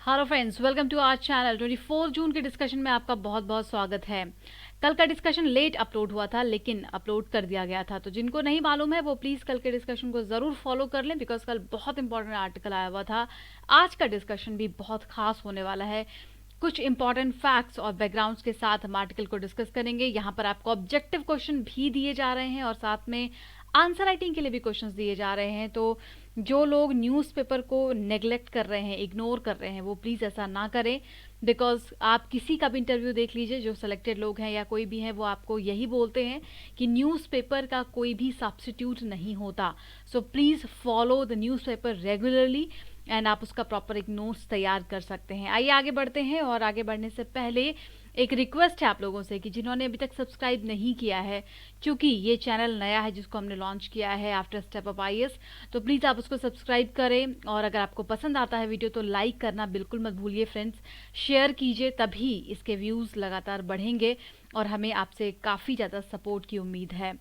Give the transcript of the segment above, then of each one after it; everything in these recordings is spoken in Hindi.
Hello friends, welcome to our channel. 24 June के डिस्कशन में आपका बहुत बहुत स्वागत है। कल का डिस्कशन लेट अपलोड हुआ था, लेकिन अपलोड कर दिया गया था, तो जिनको नहीं मालूम है वो प्लीज़ कल के डिस्कशन को ज़रूर फॉलो कर लें, बिकॉज कल बहुत इंपॉर्टेंट आर्टिकल आया हुआ था। आज का डिस्कशन भी बहुत खास होने वाला है। कुछ इंपॉर्टेंट फैक्ट्स और बैकग्राउंड्स के साथ हम आर्टिकल को डिस्कस करेंगे। यहाँ पर आपको ऑब्जेक्टिव क्वेश्चन भी दिए जा रहे हैं और साथ में आंसर राइटिंग के लिए भी क्वेश्चंस दिए जा रहे हैं। तो जो लोग न्यूज़पेपर को नेग्लेक्ट कर रहे हैं, इग्नोर कर रहे हैं, वो प्लीज़ ऐसा ना करें, बिकॉज आप किसी का भी इंटरव्यू देख लीजिए, जो सेलेक्टेड लोग हैं या कोई भी है, वो आपको यही बोलते हैं कि न्यूज़पेपर का कोई भी सब्स्टिट्यूट नहीं होता। So please follow the newspaper regularly and आप उसका प्रॉपर एक नोट्स तैयार कर सकते हैं। आइए आगे बढ़ते हैं, और आगे बढ़ने से पहले एक रिक्वेस्ट है आप लोगों से कि जिन्होंने अभी तक सब्सक्राइब नहीं किया है, क्योंकि ये चैनल नया है जिसको हमने लॉन्च किया है आफ्टर स्टेप अप आईएएस, तो प्लीज़ आप उसको सब्सक्राइब करें। और अगर आपको पसंद आता है वीडियो तो लाइक करना बिल्कुल मत भूलिए फ्रेंड्स। शेयर कीजिए, तभी इसके व्यूज़ लगातार बढ़ेंगे और हमें आपसे काफ़ी ज़्यादा सपोर्ट की उम्मीद है।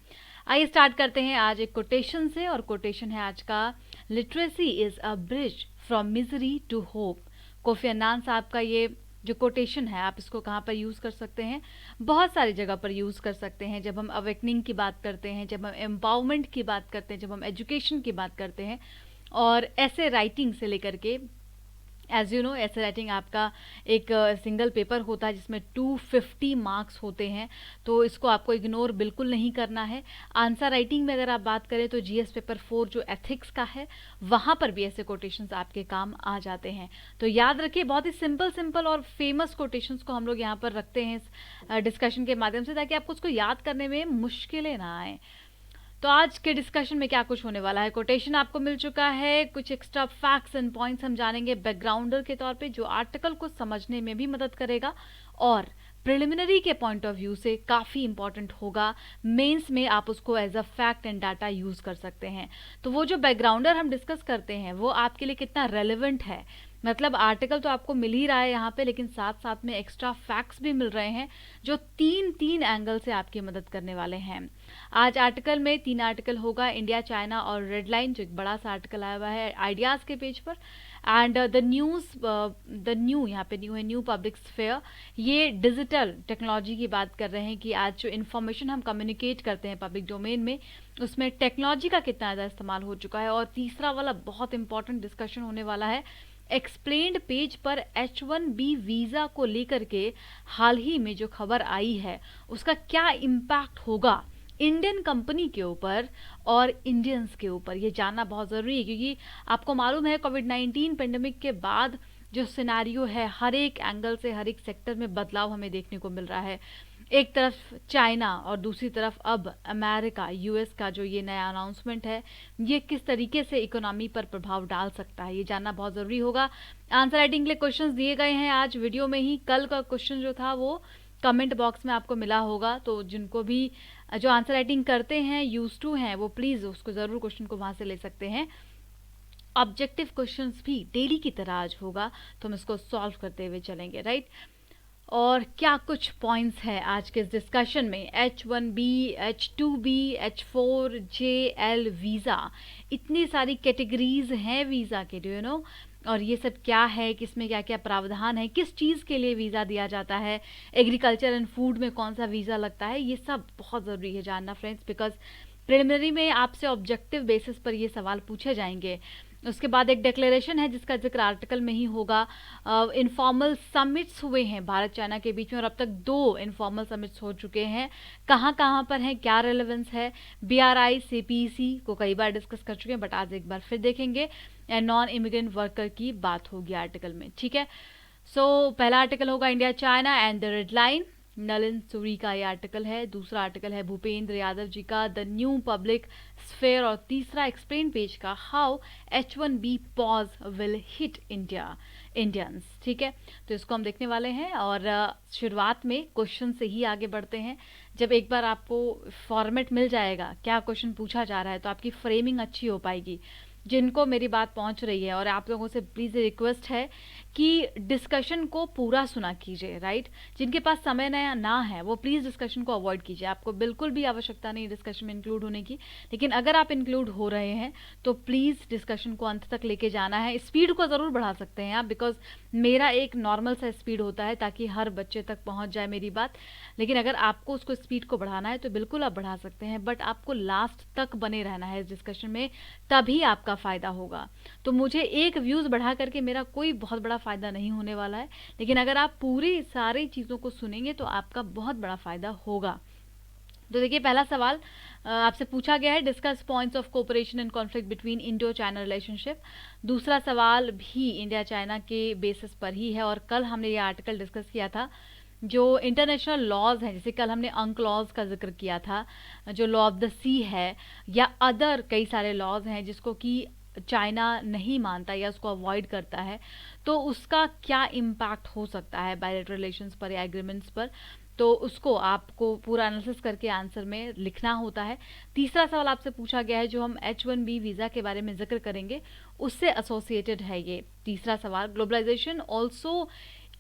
आइए स्टार्ट करते हैं आज एक कोटेशन से, और कोटेशन है आज का, literacy is a bridge from misery to hope. Kofi Annan साहब का ये जो कोटेशन है, आप इसको कहाँ पर यूज़ कर सकते हैं? बहुत सारी जगह पर यूज़ कर सकते हैं। जब हम अवेकनिंग की बात करते हैं, जब हम एम्पावरमेंट की बात करते हैं, जब हम एजुकेशन की बात करते हैं, और ऐसे राइटिंग से लेकर के, एज यू नो, ऐसे राइटिंग आपका एक सिंगल पेपर होता है जिसमें 250 मार्क्स होते हैं, तो इसको आपको इग्नोर बिल्कुल नहीं करना है। आंसर राइटिंग में अगर आप बात करें तो जीएस पेपर 4 जो एथिक्स का है, वहाँ पर भी ऐसे कोटेशंस आपके काम आ जाते हैं। तो याद रखिए, बहुत ही सिंपल सिंपल और फेमस कोटेशंस को हम लोग यहाँ पर रखते हैं डिस्कशन के माध्यम से, ताकि आपको उसको याद करने में मुश्किलें ना आए। तो आज के डिस्कशन में क्या कुछ होने वाला है, कोटेशन आपको मिल चुका है, कुछ एक्स्ट्रा फैक्ट्स एंड पॉइंट्स हम जानेंगे बैकग्राउंडर के तौर पे, जो आर्टिकल को समझने में भी मदद करेगा और प्रिलिमिनरी के पॉइंट ऑफ व्यू से काफ़ी इंपॉर्टेंट होगा। मेंस में आप उसको as a fact and data use कर सकते हैं। तो वो जो बैकग्राउंडर हम डिस्कस करते हैं वो आपके लिए कितना रेलिवेंट है, मतलब आर्टिकल तो आपको मिल ही रहा है यहाँ पे, लेकिन साथ साथ में एक्स्ट्रा फैक्ट्स भी मिल रहे हैं जो तीन तीन एंगल से आपकी मदद करने वाले हैं। आज आर्टिकल में 3 आर्टिकल होगा, इंडिया, चाइना और रेड लाइन, जो एक बड़ा सा आर्टिकल आया हुआ है आइडियाज़ के पेज पर, एंड द न्यू, यहाँ पे न्यू है, न्यू पब्लिक स्फेयर। ये डिजिटल टेक्नोलॉजी की बात कर रहे हैं कि आज जो इन्फॉर्मेशन हम कम्युनिकेट करते हैं पब्लिक डोमेन में, उसमें टेक्नोलॉजी का कितना ज़्यादा इस्तेमाल हो चुका है। और तीसरा वाला बहुत इंपॉर्टेंट डिस्कशन होने वाला है, एक्सप्लेन्ड पेज पर H1B वीज़ा को लेकर के हाल ही में जो खबर आई है, उसका क्या इम्पैक्ट होगा इंडियन कंपनी के ऊपर और इंडियंस के ऊपर, ये जानना बहुत ज़रूरी है। क्योंकि आपको मालूम है कोविड-19 पेंडेमिक के बाद जो सिनारियो है, हर एक एंगल से, हर एक सेक्टर में बदलाव हमें देखने को मिल रहा है। एक तरफ चाइना और दूसरी तरफ अब अमेरिका, यूएस का जो ये नया अनाउंसमेंट है, ये किस तरीके से इकोनॉमी पर प्रभाव डाल सकता है, ये जानना बहुत ज़रूरी होगा। आंसर राइटिंग के लिए क्वेश्चंस दिए गए हैं आज वीडियो में ही। कल का क्वेश्चन जो था वो कमेंट बॉक्स में आपको मिला होगा, तो जिनको भी जो आंसर राइटिंग करते हैं, यूज टू हैं, वो प्लीज़ उसको ज़रूर क्वेश्चन को वहाँ से ले सकते हैं। ऑब्जेक्टिव क्वेश्चंस भी डेली की तरह आज होगा, तो हम इसको सॉल्व करते हुए चलेंगे, राइट। और क्या कुछ पॉइंट्स हैं आज के इस डिस्कशन में, H1B, H2B, H4JL वीज़ा, इतनी सारी कैटेगरीज हैं वीज़ा के, डू यू नो, और ये सब क्या है, किसमें क्या क्या प्रावधान है, किस चीज़ के लिए वीज़ा दिया जाता है, एग्रीकल्चर एंड फूड में कौन सा वीज़ा लगता है, ये सब बहुत ज़रूरी है जानना फ्रेंड्स, बिकॉज प्रिलिमिनरी में आपसे ऑब्जेक्टिव बेसिस पर ये सवाल पूछे जाएंगे। उसके बाद एक डिक्लेरेशन है जिसका जिक्र आर्टिकल में ही होगा। इनफॉर्मल समिट्स हुए हैं भारत चाइना के बीच में, और अब तक 2 इनफॉर्मल समिट्स हो चुके हैं। कहाँ कहाँ पर हैं, क्या रेलेवेंस है, BRI CPEC को कई बार डिस्कस कर चुके हैं, बट आज एक बार फिर देखेंगे। एंड नॉन इमिग्रेंट वर्कर की बात होगी आर्टिकल में, ठीक है। सो पहला आर्टिकल होगा India China and the red line, Nalin Suri का ये आर्टिकल है। दूसरा आर्टिकल है भूपेंद्र यादव जी का, द न्यू पब्लिक स्फेयर। और तीसरा एक्सप्लेन पेज का, how H1B pause will hit Indians, ठीक है। तो इसको हम देखने वाले हैं, और शुरुआत में क्वेश्चन से ही आगे बढ़ते हैं। जब एक बार आपको फॉर्मेट मिल जाएगा, क्या क्वेश्चन पूछा जा रहा है, तो आपकी फ्रेमिंग अच्छी हो पाएगी। जिनको मेरी बात पहुंच रही है, और आप लोगों से प्लीज़ रिक्वेस्ट है कि डिस्कशन को पूरा सुना कीजिए, राइट। जिनके पास समय ना है वो प्लीज़ डिस्कशन को अवॉइड कीजिए। आपको बिल्कुल भी आवश्यकता नहीं डिस्कशन में इंक्लूड होने की, लेकिन अगर आप इंक्लूड हो रहे हैं तो प्लीज़ डिस्कशन को अंत तक लेके जाना है। स्पीड को ज़रूर बढ़ा सकते हैं आप, बिकॉज मेरा एक नॉर्मल सा स्पीड होता है ताकि हर बच्चे तक पहुंच जाए मेरी बात। लेकिन अगर आपको उसको स्पीड को बढ़ाना है तो बिल्कुल आप बढ़ा सकते हैं, बट आपको लास्ट तक बने रहना है इस डिस्कशन में, तभी आपका फ़ायदा होगा। तो मुझे एक व्यूज़ बढ़ा करके मेरा कोई बहुत बड़ा फ़ायदा नहीं होने वाला है, लेकिन अगर आप पूरी सारी चीज़ों को सुनेंगे तो आपका बहुत बड़ा फ़ायदा होगा। तो देखिए, पहला सवाल आपसे पूछा गया है, discuss points of cooperation and conflict between India China relationship. दूसरा सवाल भी इंडिया चाइना के बेसिस पर ही है, और कल हमने ये आर्टिकल डिस्कस किया था जो इंटरनेशनल लॉज हैं, जैसे कल हमने UNCLOS का जिक्र किया था, जो लॉ ऑफ द सी है, या अदर कई सारे लॉज हैं जिसको कि चाइना नहीं मानता या उसको अवॉइड करता है, तो उसका क्या इम्पैक्ट हो सकता है बायलैटरल रिलेशंस पर या एग्रीमेंट्स पर, तो उसको आपको पूरा एनालिसिस करके आंसर में लिखना होता है। तीसरा सवाल आपसे पूछा गया है, जो हम H1B वीज़ा के बारे में जिक्र करेंगे उससे एसोसिएटेड है ये तीसरा सवाल। Globalisation also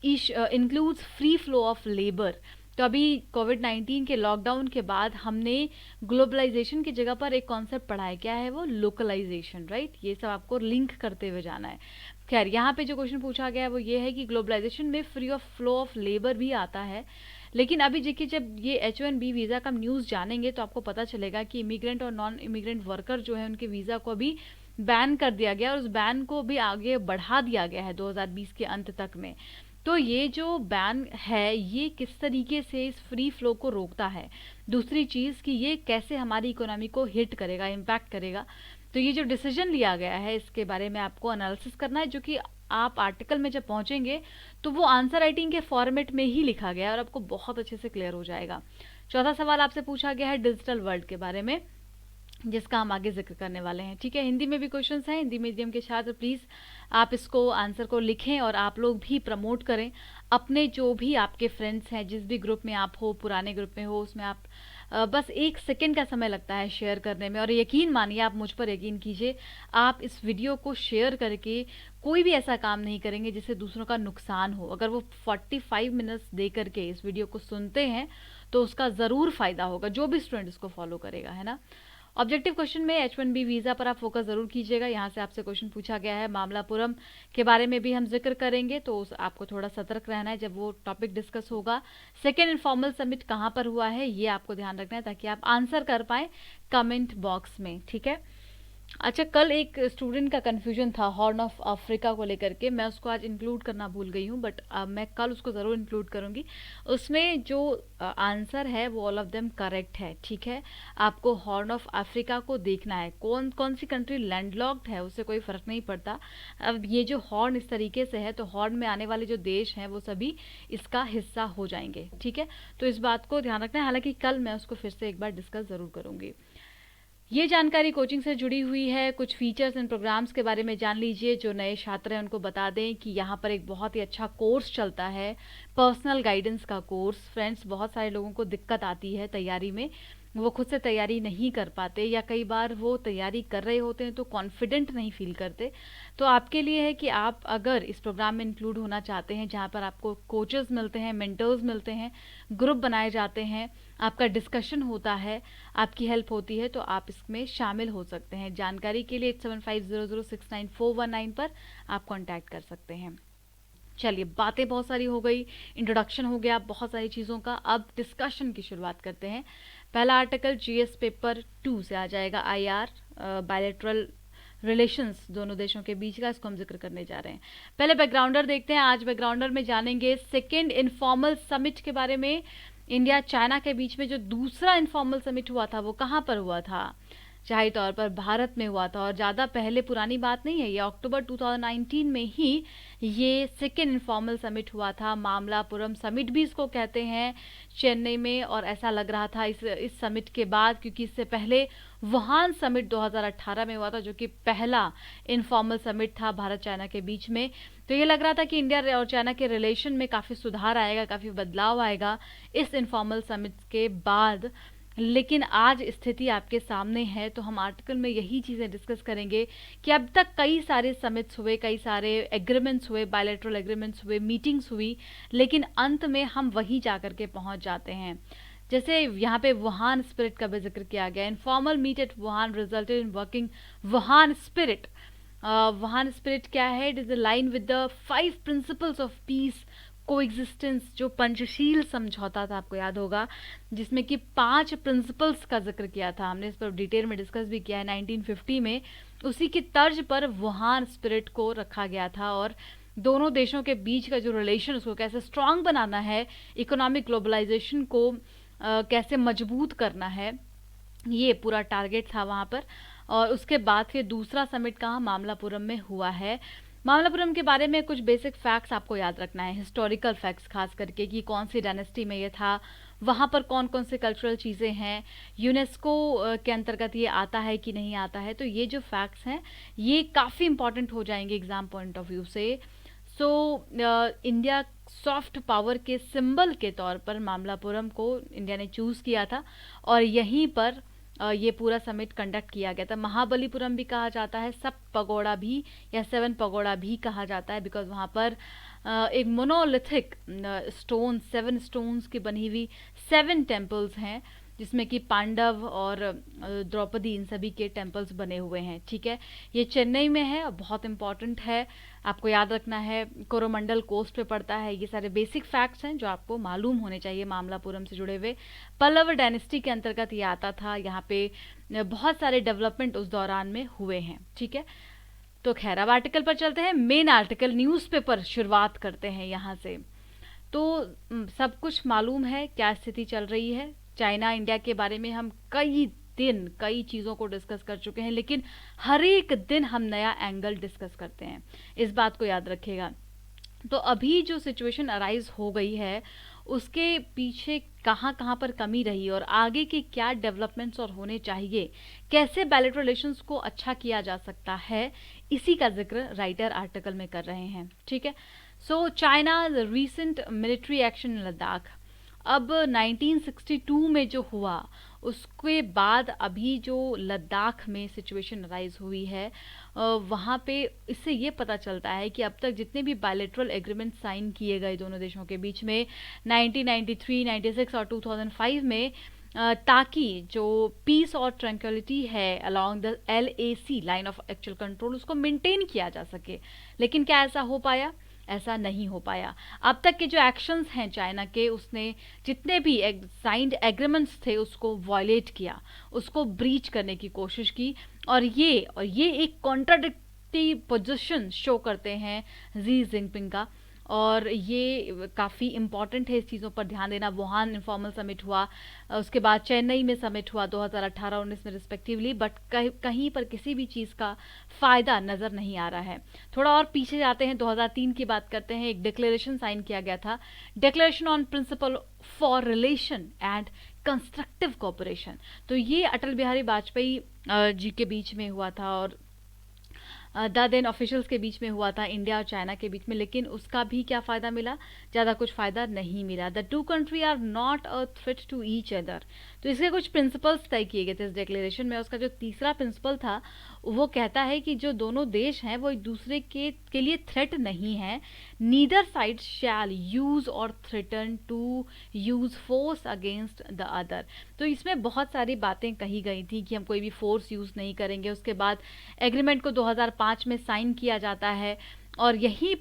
includes free flow of labour. तो अभी कोविड-19 के लॉकडाउन के बाद हमने ग्लोबलाइजेशन की जगह पर एक कॉन्सेप्ट पढ़ा है, क्या है वो? Localisation, right. ये सब आपको लिंक करते हुए जाना है। खैर, यहाँ पे जो क्वेश्चन पूछा गया है वो ये है कि ग्लोबलाइजेशन में free of flow of labour भी आता है, लेकिन अभी देखिए, जब ये H1B वीज़ा का न्यूज़ जानेंगे तो आपको पता चलेगा कि इमिग्रेंट और नॉन इमिग्रेंट वर्कर जो है उनके वीज़ा को अभी बैन कर दिया गया, और उस बैन को भी आगे बढ़ा दिया गया है 2020 के अंत तक में। तो ये जो बैन है ये किस तरीके से इस फ्री फ्लो को रोकता है, दूसरी चीज़ कि ये कैसे हमारी इकोनॉमी को हिट करेगा, इम्पैक्ट करेगा। तो ये जो डिसीजन लिया गया है इसके बारे में आपको एनालिसिस करना है, जो कि आप आर्टिकल में जब पहुंचेंगे तो वो आंसर राइटिंग के फॉर्मेट में ही लिखा गया है और आपको बहुत अच्छे से क्लियर हो जाएगा। चौथा सवाल आपसे पूछा गया है डिजिटल वर्ल्ड के बारे में, जिसका हम आगे जिक्र करने वाले हैं, ठीक है। हिंदी में भी क्वेश्चंस हैं, हिंदी मीडियम के छात्र प्लीज़ आप इसको आंसर को लिखें और आप लोग भी प्रमोट करें अपने जो भी आपके फ्रेंड्स हैं, जिस भी ग्रुप में आप हो, पुराने ग्रुप में हो, उसमें आप बस 1 सेकेंड का समय लगता है शेयर करने में, और यकीन मानिए, आप मुझ पर यकीन कीजिए, आप इस वीडियो को शेयर करके कोई भी ऐसा काम नहीं करेंगे जिससे दूसरों का नुकसान हो। अगर वो 45 मिनट्स दे करके इस वीडियो को सुनते हैं तो उसका ज़रूर फ़ायदा होगा, जो भी स्टूडेंट इसको फॉलो करेगा, है ना। ऑब्जेक्टिव क्वेश्चन में H1B वीज़ा पर आप फोकस ज़रूर कीजिएगा। यहाँ से आपसे क्वेश्चन पूछा गया है, मामलापुरम के बारे में भी हम जिक्र करेंगे, तो आपको थोड़ा सतर्क रहना है जब वो टॉपिक डिस्कस होगा। सेकेंड इनफॉर्मल समिट कहाँ पर हुआ है ये आपको ध्यान रखना है, ताकि आप आंसर कर पाएँ कमेंट बॉक्स में, ठीक है। अच्छा, कल एक स्टूडेंट का कन्फ्यूजन था हॉर्न ऑफ अफ्रीका को लेकर के, मैं उसको आज इंक्लूड करना भूल गई हूँ, बट मैं कल उसको ज़रूर इंक्लूड करूँगी। उसमें जो आंसर है वो ऑल ऑफ देम करेक्ट है, ठीक है। आपको हॉर्न ऑफ अफ्रीका को देखना है, कौन कौन सी कंट्री लैंडलॉक्ड है उससे कोई फ़र्क नहीं पड़ता। अब ये जो हॉर्न इस तरीके से है तो हॉर्न में आने वाले जो देश हैं वो सभी इसका हिस्सा हो जाएंगे, ठीक है। तो इस बात को ध्यान रखना है, हालांकि कल मैं उसको फिर से एक बार डिस्कस ज़रूर करूँगी। ये जानकारी कोचिंग से जुड़ी हुई है। कुछ फीचर्स एंड प्रोग्राम्स के बारे में जान लीजिए, जो नए छात्र हैं उनको बता दें कि यहाँ पर एक बहुत ही अच्छा कोर्स चलता है, पर्सनल गाइडेंस का कोर्स। फ्रेंड्स, बहुत सारे लोगों को दिक्कत आती है तैयारी में, वो खुद से तैयारी नहीं कर पाते, या कई बार वो तैयारी कर रहे होते हैं तो कॉन्फिडेंट नहीं फील करते। तो आपके लिए है कि आप अगर इस प्रोग्राम में इंक्लूड होना चाहते हैं, जहाँ पर आपको कोचेस मिलते हैं, मेंटर्स मिलते हैं, ग्रुप बनाए जाते हैं, आपका डिस्कशन होता है, आपकी हेल्प होती है, तो आप इसमें शामिल हो सकते हैं। जानकारी के लिए 8750069419 पर आप कांटेक्ट कर सकते हैं। चलिए, बातें बहुत सारी हो गई, इंट्रोडक्शन हो गया बहुत सारी चीज़ों का, अब डिस्कशन की शुरुआत करते हैं। पहला आर्टिकल GS पेपर 2 से आ जाएगा, IR बायलैटरल रिलेशंस दोनों देशों के बीच का, इसको हम जिक्र करने जा रहे हैं। पहले बैकग्राउंडर देखते हैं। आज बैकग्राउंडर में जानेंगे सेकेंड इनफॉर्मल समिट के बारे में। इंडिया चाइना के बीच में जो दूसरा इनफॉर्मल समिट हुआ था वो कहाँ पर हुआ था? जाहिर तौर पर भारत में हुआ था, और ज़्यादा पहले पुरानी बात नहीं है, ये अक्टूबर 2019 में ही ये सेकेंड इनफॉर्मल समिट हुआ था। मामलापुरम समिट भी इसको कहते हैं, चेन्नई में, और ऐसा लग रहा था इस समिट के बाद, क्योंकि इससे पहले वुहान समिट 2018 में हुआ था, जो कि पहला इनफॉर्मल समिट था भारत चाइना के बीच में। तो ये लग रहा था कि इंडिया और चाइना के रिलेशन में काफ़ी सुधार आएगा, काफ़ी बदलाव आएगा इस इनफॉर्मल समिट के बाद। लेकिन आज स्थिति आपके सामने है, तो हम आर्टिकल में यही चीज़ें डिस्कस करेंगे कि अब तक कई सारे समिट्स हुए, कई सारे एग्रीमेंट्स हुए, बायलैटरल एग्रीमेंट्स हुए, मीटिंग्स हुई, लेकिन अंत में हम वहीं जा कर के पहुंच जाते हैं। जैसे यहाँ पे वुहान स्पिरिट का भी जिक्र किया गया, informal meet at Wuhan resulted in working Wuhan spirit. Wuhan spirit क्या है? It is line with the 5 principles of peace coexistence, जो पंचशील समझौता था, आपको याद होगा, जिसमें कि 5 प्रिंसिपल्स का जिक्र किया था। हमने इस पर डिटेल में डिस्कस भी किया है 1950 में। उसी की तर्ज पर वुहान स्पिरिट को रखा गया था, और दोनों देशों के बीच का जो रिलेशन उसको कैसे स्ट्रांग बनाना है, इकोनॉमिक ग्लोबलाइजेशन को कैसे मजबूत करना है, ये पूरा टारगेट था वहाँ पर। और उसके बाद फिर दूसरा समिट कहाँ? मामलापुरम में हुआ है। मामलापुरम के बारे में कुछ बेसिक फैक्ट्स आपको याद रखना है, हिस्टोरिकल फैक्ट्स खास करके, कि कौन सी डायनेस्टी में ये था, वहाँ पर कौन कौन से कल्चरल चीज़ें हैं, यूनेस्को के अंतर्गत ये आता है कि नहीं आता है। तो ये जो फैक्ट्स हैं ये काफ़ी इंपॉर्टेंट हो जाएंगे एग्जाम पॉइंट ऑफ व्यू से। सो इंडिया सॉफ्ट पावर के सिंबल के तौर पर मामलापुरम को इंडिया ने चूज़ किया था, और यहीं पर ये पूरा समिट कंडक्ट किया गया था। महाबलीपुरम भी कहा जाता है, सब पगोड़ा भी या 7 पगोड़ा भी कहा जाता है, बिकॉज वहाँ पर एक मोनोलिथिक स्टोन 7 स्टोन्स की बनी हुई 7 टेम्पल्स हैं, जिसमें कि पांडव और द्रौपदी, इन सभी के टेम्पल्स बने हुए हैं। ठीक है, ये चेन्नई में है और बहुत इंपॉर्टेंट है, आपको याद रखना है। कोरोमंडल कोस्ट पे पड़ता है। ये सारे बेसिक फैक्ट्स हैं जो आपको मालूम होने चाहिए मामलापुरम से जुड़े हुए। पल्लव डायनेस्टी के अंतर्गत ये आता था। यहाँ पे बहुत सारे डेवलपमेंट उस दौरान में हुए हैं। ठीक है, तो खैर अब आर्टिकल पर चलते हैं। मेन आर्टिकल, न्यूज़पेपर शुरुआत करते हैं यहाँ से। तो सब कुछ मालूम है क्या स्थिति चल रही है। चाइना इंडिया के बारे में हम कई दिन कई चीज़ों को डिस्कस कर चुके हैं, लेकिन हर एक दिन हम नया एंगल डिस्कस करते हैं, इस बात को याद रखिएगा। तो अभी जो सिचुएशन अराइज हो गई है उसके पीछे कहाँ कहाँ पर कमी रही और आगे के क्या डेवलपमेंट्स और होने चाहिए, कैसे बायलैटरल रिलेशंस को अच्छा किया जा सकता है, इसी का जिक्र राइटर आर्टिकल में कर रहे हैं। ठीक है, so China recent military action in Ladakh. अब 1962 में जो हुआ उसके बाद अभी जो लद्दाख में सिचुएशन राइज हुई है, वहाँ पे इससे ये पता चलता है कि अब तक जितने भी बायलैटरल एग्रीमेंट साइन किए गए दोनों देशों के बीच में 1993, 96 और 2005 में, ताकि जो पीस और ट्रैंक्विलिटी है along the LAC, line of actual control, उसको मेंटेन किया जा सके। लेकिन क्या ऐसा हो पाया? ऐसा नहीं हो पाया। अब तक के जो एक्शंस हैं चाइना के, उसने जितने भी साइंड एग्रीमेंट्स थे उसको वायलेट किया, उसको ब्रीच करने की कोशिश की, और ये एक कॉन्ट्राडिक्टरी पोजीशन शो करते हैं जी जिनपिंग का, और ये काफ़ी इम्पॉर्टेंट है इस चीज़ों पर ध्यान देना। वुहान इनफॉर्मल समिट हुआ, उसके बाद चेन्नई में समिट हुआ 2018-19 में रिस्पेक्टिवली, बट कहीं पर किसी भी चीज़ का फ़ायदा नज़र नहीं आ रहा है। थोड़ा और पीछे जाते हैं, 2003 की बात करते हैं। एक डिक्लेरेशन साइन किया गया था, declaration on principle for relation and constructive cooperation. तो ये अटल बिहारी वाजपेयी जी के बीच में हुआ था और द देन ऑफिशियल्स के बीच में हुआ था, इंडिया और चाइना के बीच में। लेकिन उसका भी क्या फ़ायदा मिला? ज़्यादा कुछ फ़ायदा नहीं मिला। The two country are not a threat to each other. तो इसके कुछ प्रिंसिपल्स तय किए गए थे इस डिक्लेरेशन में। उसका जो तीसरा प्रिंसिपल था वो कहता है कि जो दोनों देश हैं वो एक दूसरे के लिए थ्रेट नहीं है। Neither side shall use or threaten to use force against the other. तो इसमें बहुत सारी बातें कही गई थी कि हम कोई भी फोर्स यूज़ नहीं करेंगे। उसके बाद एग्रीमेंट को 2005 में साइन किया जाता है, और यहीं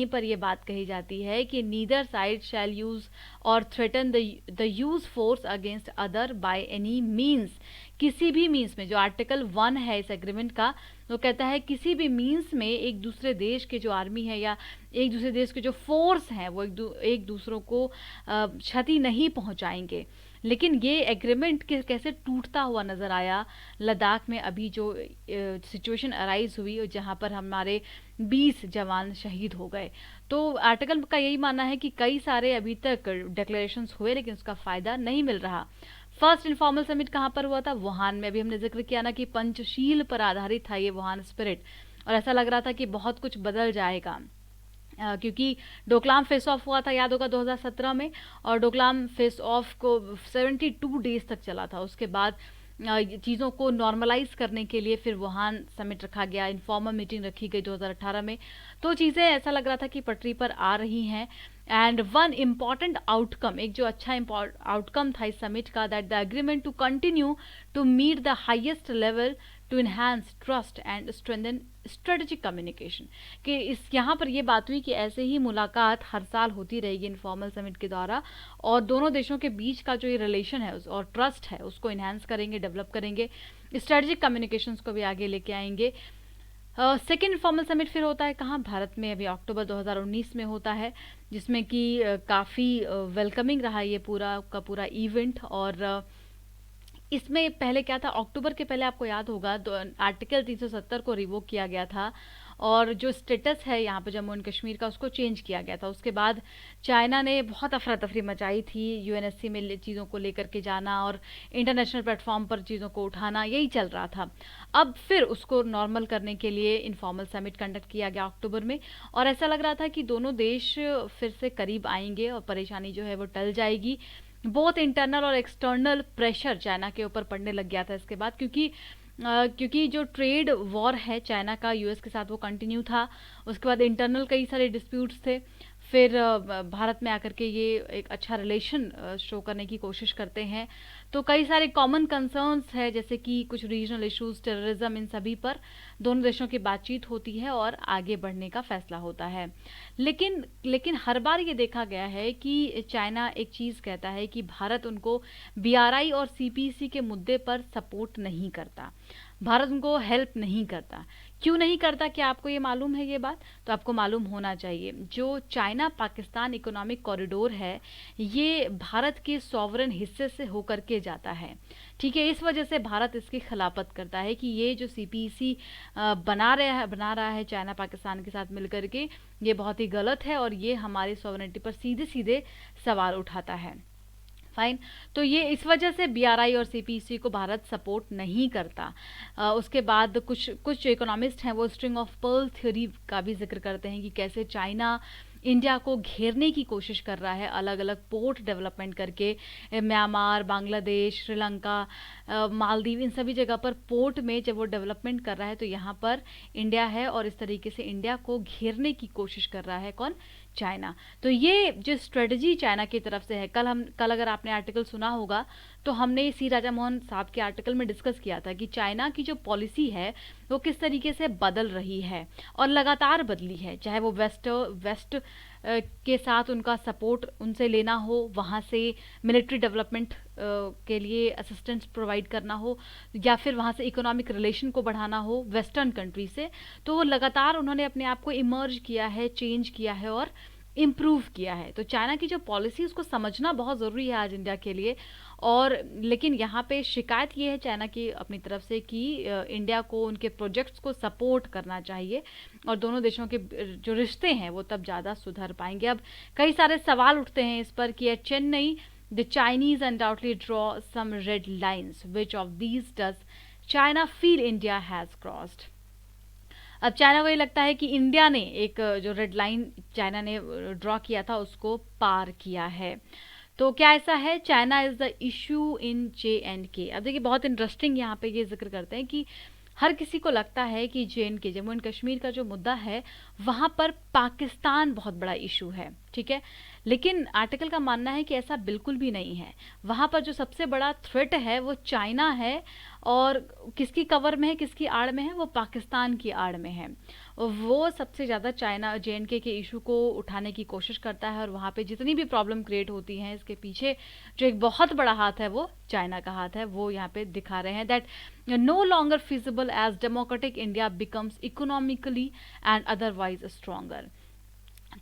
पर ये बात कही जाती है कि neither side shall use or threaten the use force against other by any means. किसी भी मीन्स में, जो आर्टिकल 1 है इस एग्रीमेंट का, वो कहता है किसी भी मीन्स में एक दूसरे देश के जो आर्मी है या एक दूसरे देश के जो फोर्स हैं वो एक दूसरों को क्षति नहीं पहुंचाएंगे। लेकिन ये एग्रीमेंट कैसे टूटता हुआ नज़र आया लद्दाख में अभी जो सिचुएशन अराइज हुई, जहाँ पर हमारे 20 जवान शहीद हो गए। तो आर्टिकल का यही मानना है कि कई सारे अभी तक डिक्लेरेशंस हुए लेकिन उसका फ़ायदा नहीं मिल रहा। फर्स्ट इनफॉर्मल समिट कहाँ पर हुआ था? वुहान में। अभी हमने जिक्र किया ना कि पंचशील पर आधारित था ये वुहान स्पिरिट, और ऐसा लग रहा था कि बहुत कुछ बदल जाएगा। क्योंकि डोकलाम फेस ऑफ हुआ था, याद होगा 2017 में, और डोकलाम फेस ऑफ को 72 डेज तक चला था। उसके बाद चीज़ों को नॉर्मलाइज करने के लिए फिर वुहान समिट रखा गया, इन्फॉर्मल मीटिंग रखी गई 2018 में। तो चीज़ें ऐसा लग रहा था कि पटरी पर आ रही हैं। एंड वन इम्पॉर्टेंट आउटकम, एक जो अच्छा आउटकम था इस समिट का, that the agreement to continue to meet the highest level to enhance trust and strengthen strategic communication. कि इस यहाँ पर ये बात हुई कि ऐसे ही मुलाकात हर साल होती रहेगी इनफॉर्मल समिट के द्वारा, और दोनों देशों के बीच का जो ये रिलेशन है और ट्रस्ट है उसको इन्हांस करेंगे, डेवलप करेंगे, स्ट्रेटेजिक कम्युनिकेशंस को भी आगे लेके आएंगे। सेकेंड इनफॉर्मल समिट फिर होता है कहाँ, भारत में, अभी अक्टूबर 2019 में होता है, जिसमें कि काफ़ी वेलकमिंग रहा ये पूरा का पूरा इवेंट। और इसमें पहले क्या था, अक्टूबर के पहले आपको याद होगा आर्टिकल 370 को रिवोक किया गया था, और जो स्टेटस है यहाँ पे जम्मू एंड कश्मीर का उसको चेंज किया गया था। उसके बाद चाइना ने बहुत अफरा तफरी मचाई थी, यूएनएससी में चीज़ों को लेकर के जाना और इंटरनेशनल प्लेटफॉर्म पर चीज़ों को उठाना, यही चल रहा था। अब फिर उसको नॉर्मल करने के लिए इनफॉर्मल समिट कंडक्ट किया गया अक्टूबर में, और ऐसा लग रहा था कि दोनों देश फिर से करीब आएंगे और परेशानी जो है वो टल जाएगी। बहुत इंटरनल और एक्सटर्नल प्रेशर चाइना के ऊपर पड़ने लग गया था इसके बाद, क्योंकि जो ट्रेड वॉर है चाइना का यूएस के साथ वो कंटिन्यू था। उसके बाद इंटरनल कई सारे डिस्प्यूट्स थे। फिर भारत में आकर के ये एक अच्छा रिलेशन शो करने की कोशिश करते हैं। तो कई सारे कॉमन कंसर्न्स है, जैसे कि कुछ रीजनल इश्यूज, टेररिज्म, इन सभी पर दोनों देशों की बातचीत होती है और आगे बढ़ने का फैसला होता है। लेकिन हर बार ये देखा गया है कि चाइना एक चीज़ कहता है कि भारत उनको बीआरआई और सीपीसी के मुद्दे पर सपोर्ट नहीं करता, भारत उनको हेल्प नहीं करता। क्यों नहीं करता, क्या आपको ये मालूम है ये बात? तो आपको मालूम होना चाहिए, जो चाइना पाकिस्तान इकोनॉमिक कॉरिडोर है ये भारत के सॉवरन हिस्से से होकर के जाता है, ठीक है। इस वजह से भारत इसकी खिलाफत करता है कि ये जो सीपीसी बना रहा है चाइना पाकिस्तान के साथ मिलकर के, ये बहुत ही गलत है और ये हमारी सॉवरेनिटी पर सीधे सीधे सवाल उठाता है। फाइन। तो ये इस वजह से बीआरआई और सीपीसी को भारत सपोर्ट नहीं करता। उसके बाद कुछ जो इकोनॉमिस्ट हैं वो स्ट्रिंग ऑफ पर्ल थ्योरी का भी जिक्र करते हैं कि कैसे चाइना इंडिया को घेरने की कोशिश कर रहा है, अलग अलग पोर्ट डेवलपमेंट करके, म्यांमार, बांग्लादेश, श्रीलंका, मालदीव, इन सभी जगह पर पोर्ट में जब वो डेवलपमेंट कर रहा है तो यहाँ पर इंडिया है, और इस तरीके से इंडिया को घेरने की कोशिश कर रहा है कौन? चाइना। तो ये जो स्ट्रेटजी चाइना की तरफ से है, कल अगर आपने आर्टिकल सुना होगा तो हमने सी राजा मोहन साहब के आर्टिकल में डिस्कस किया था कि चाइना की जो पॉलिसी है वो किस तरीके से बदल रही है और लगातार बदली है, चाहे वो वेस्ट के साथ उनका सपोर्ट उनसे लेना हो, वहाँ से मिलिट्री डेवलपमेंट के लिए असिस्टेंस प्रोवाइड करना हो, या फिर वहाँ से इकोनॉमिक रिलेशन को बढ़ाना हो वेस्टर्न कंट्री से। तो लगातार उन्होंने अपने आप को इमर्ज किया है, चेंज किया है और इम्प्रूव किया है। तो चाइना की जो पॉलिसी उसको समझना बहुत ज़रूरी है आज इंडिया के लिए। और लेकिन यहाँ पे शिकायत ये है चाइना की अपनी तरफ से कि इंडिया को उनके प्रोजेक्ट्स को सपोर्ट करना चाहिए, और दोनों देशों के जो रिश्ते हैं वो तब ज़्यादा सुधर पाएंगे। अब कई सारे सवाल उठते हैं इस पर कि at Chennai the Chinese undoubtedly draw some red lines, which of these does China feel India has crossed. अब चाइना को ये लगता है कि इंडिया ने एक जो रेड लाइन चाइना ने ड्रॉ किया था उसको पार किया है। तो क्या ऐसा है? China is the issue in JNK। अब देखिए बहुत इंटरेस्टिंग यहाँ पे ये जिक्र करते हैं कि हर किसी को लगता है कि JNK, जम्मू एंड कश्मीर का जो मुद्दा है वहाँ पर पाकिस्तान बहुत बड़ा इशू है, ठीक है। लेकिन आर्टिकल का मानना है कि ऐसा बिल्कुल भी नहीं है। वहाँ पर जो सबसे बड़ा थ्रेट है वो चाइना है, और किसकी कवर में है, किसकी आड़ में है? वो पाकिस्तान की आड़ में है। वो सबसे ज़्यादा चाइना JNK के इशू को उठाने की कोशिश करता है, और वहाँ पे जितनी भी प्रॉब्लम क्रिएट होती हैं इसके पीछे जो एक बहुत बड़ा हाथ है वो चाइना का हाथ है। वो यहाँ पे दिखा रहे हैं that no longer feasible as democratic India becomes economically and otherwise stronger.